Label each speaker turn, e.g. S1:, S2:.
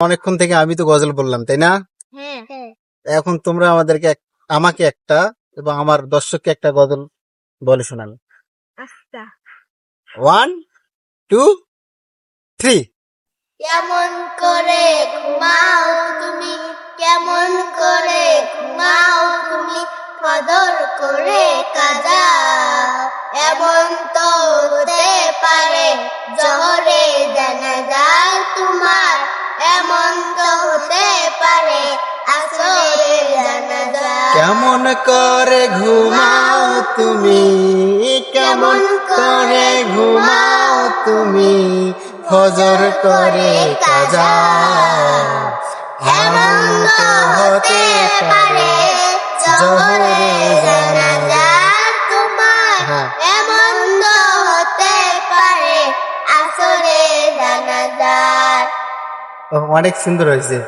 S1: অনেকক্ষণ থেকে আমি তো গজল বললাম, তাই না?
S2: হ্যাঁ
S1: এখন তোমরা আমাকে একটা এবং আমার দর্শককে একটা গজল বলে শোনান।
S2: আচ্ছা
S1: 1 2 3।
S2: কেমন করে ঘুমাও তুমি, কেমন করে ঘুমাও তুমি, কদর করে কাজা। এমন তো হতে পারে জহরে জানাজা তোমার, এমন তো হতে পারে আসরে জানাজা।
S1: কেমন করে ঘুমাও তুমি, কেমন করে ঘুমাও তুমি, ফজর করে কাজা।
S2: এমন তো হতে পারে জহরে জানাজা তোমার,
S1: হ্যাঁ।
S2: এমন তো হতে পারে আসরে জানাজা।
S1: অনেক সুন্দর হয়েছে।